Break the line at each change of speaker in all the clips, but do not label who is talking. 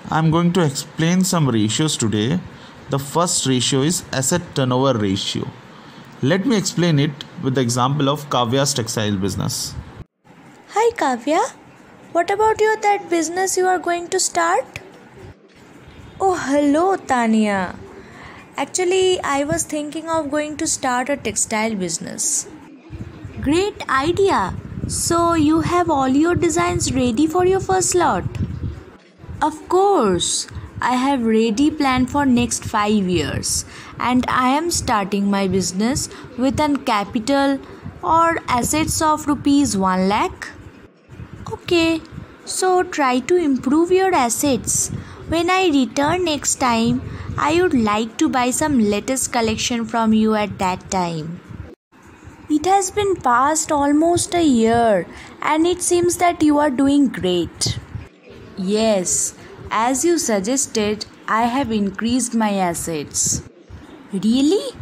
I'm going to explain some ratios today. The first ratio is asset turnover ratio. Let me explain it with the example of Kavya's textile business.
Hi Kavya, what about that business you are going to start? Oh, hello Tania. Actually, I was thinking of going to start a textile business. Great idea. So, you have all your designs ready for your first lot? Of course. I have ready plan for next 5 years and I am starting my business with an capital or assets of rupees 1 lakh. Okay, so try to improve your assets. When I return next time, I would like to buy some latest collection from you at that time. It has been past almost a year and it seems that you are doing great. Yes, as you suggested, I have increased my assets. Really?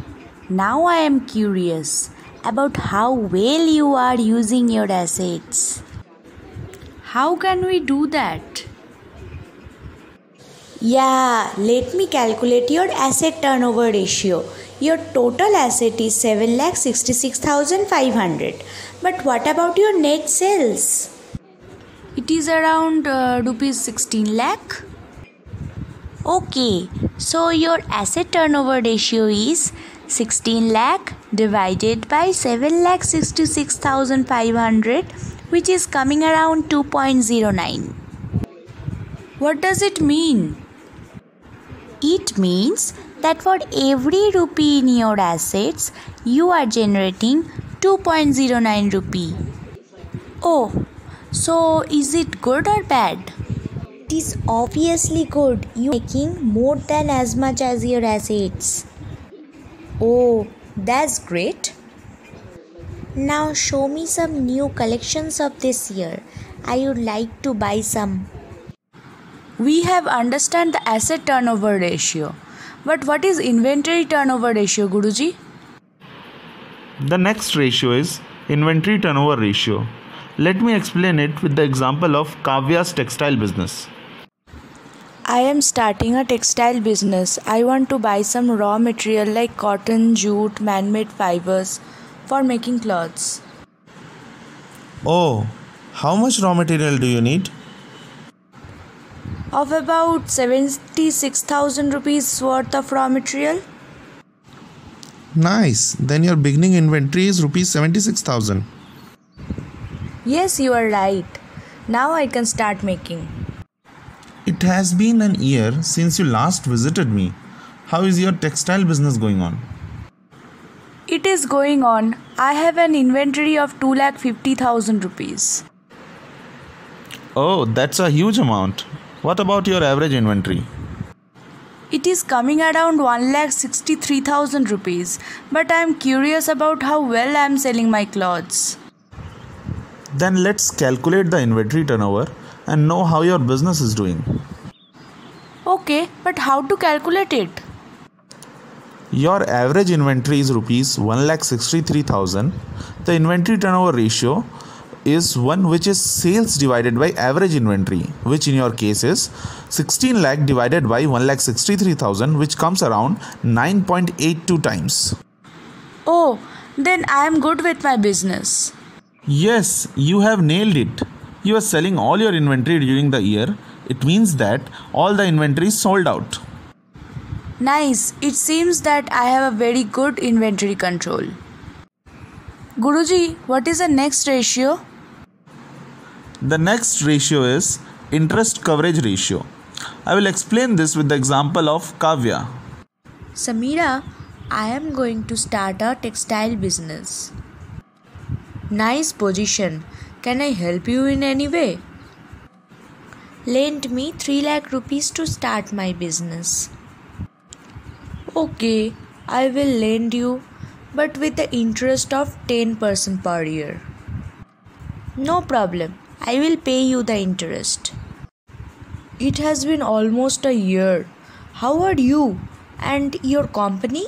Now I am curious about how well you are using your assets. How can we do that? Yeah, let me calculate your asset turnover ratio. Your total asset is 7,66,500. But what about your net sales? It is around rupees 16 lakh. Okay, so your asset turnover ratio is 16 lakh divided by 7,66,500, which is coming around 2.09. What does it mean? It means that for every rupee in your assets, you are generating 2.09 rupee. Oh, so is it good or bad? It is obviously good. You are making more than as much as your assets. Oh, that's great. Now show me some new collections of this year. I would like to buy some. We have understand the asset turnover ratio. But what is inventory turnover ratio, Guruji?
The next ratio is inventory turnover ratio. Let me explain it with the example of Kavya's textile business.
I am starting a textile business. I want to buy some raw material like cotton, jute, man-made fibers for making clothes.
Oh, how much raw material do you need?
Of about 76,000 rupees worth of raw material.
Nice. Then your beginning inventory is rupees 76,000.
Yes, you are right. Now I can start making.
It has been an year since you last visited me. How is your textile business going on?
It is going on. I have an inventory of 2,50,000 rupees.
Oh, that's a huge amount. What about your average inventory?
It is coming around 1,63,000 rupees. But I am curious about how well I am selling my clothes.
Then let's calculate the inventory turnover and know how your business is doing.
Okay, but how to calculate it?
Your average inventory is rupees 1,63,000. The inventory turnover ratio is one which is sales divided by average inventory, which in your case is 16 lakh divided by 1,63,000, which comes around 9.82 times.
Oh, then I am good with my business.
Yes, you have nailed it. You are selling all your inventory during the year. It means that all the inventory is sold out.
Nice. It seems that I have a very good inventory control. Guruji, what is the next ratio?
The next ratio is interest coverage ratio. I will explain this with the example of Kavya.
Samira, I am going to start a textile business. Nice position. Can I help you in any way? Lend me 3 lakh rupees to start my business. Okay, I will lend you, but with the interest of 10% per year. No problem. I will pay you the interest. It has been almost a year. How are you and your company?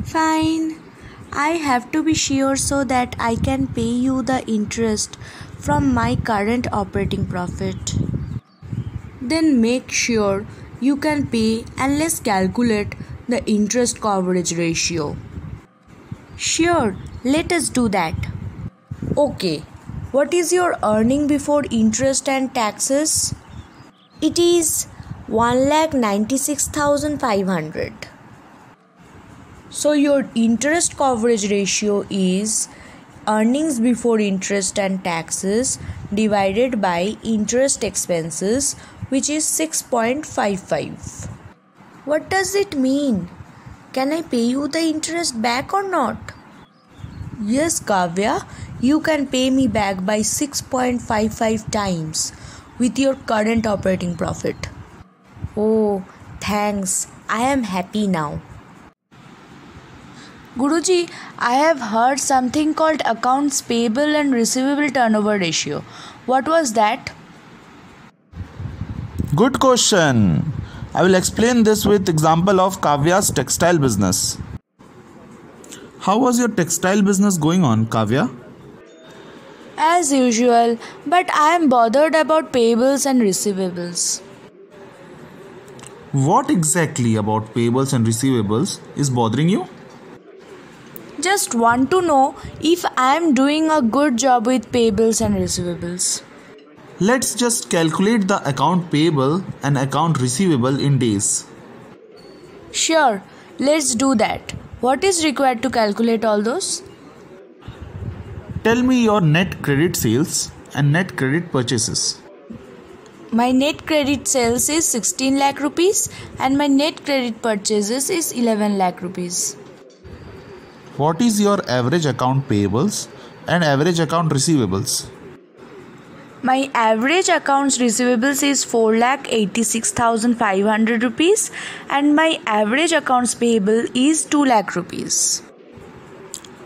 Fine. I have to be sure so that I can pay you the interest from my current operating profit. Then make sure you can pay and let's calculate the interest coverage ratio. Sure, let us do that. Okay, what is your earning before interest and taxes? It is 1,96,500. So your interest coverage ratio is earnings before interest and taxes divided by interest expenses, which is 6.55. What does it mean? Can I pay you the interest back or not? Yes, Kavya, you can pay me back by 6.55 times with your current operating profit. Oh, thanks. I am happy now. Guruji, I have heard something called accounts payable and receivable turnover ratio. What was that?
Good question. I will explain this with example of Kavya's textile business. How was your textile business going on, Kavya?
As usual, but I am bothered about payables and receivables.
What exactly about payables and receivables is bothering you?
Just want to know if I am doing a good job with payables and receivables.
Let's just calculate the account payable and account receivable in days.
Sure, let's do that. What is required to calculate all those?
Tell me your net credit sales and net credit purchases.
My net credit sales is 16 lakh rupees and my net credit purchases is 11 lakh rupees.
What is your average account payables and average account receivables?
My average accounts receivables is 4,86,500 rupees and my average accounts payable is 2 lakh rupees.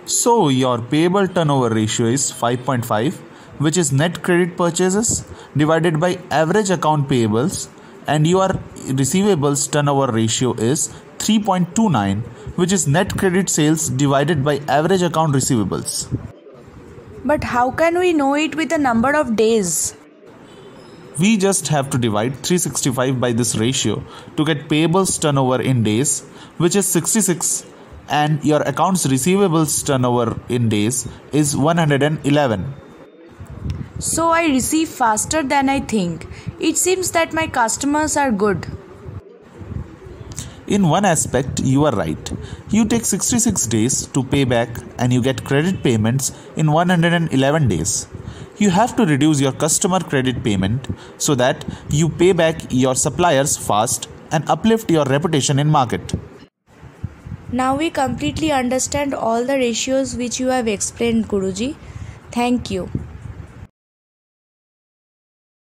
So your payable turnover ratio is 5.5, which is net credit purchases divided by average account payables, and your receivables turnover ratio is 3.29, which is net credit sales divided by average account receivables.
But how can we know it with the number of days?
We just have to divide 365 by this ratio to get payables turnover in days, which is 66, and your accounts receivables turnover in days is 111.
So I receive faster than I think. It seems that my customers are good.
In one aspect, you are right. You take 66 days to pay back and you get credit payments in 111 days. You have to reduce your customer credit payment so that you pay back your suppliers fast and uplift your reputation in market.
Now we completely understand all the ratios which you have explained, Guruji. Thank you.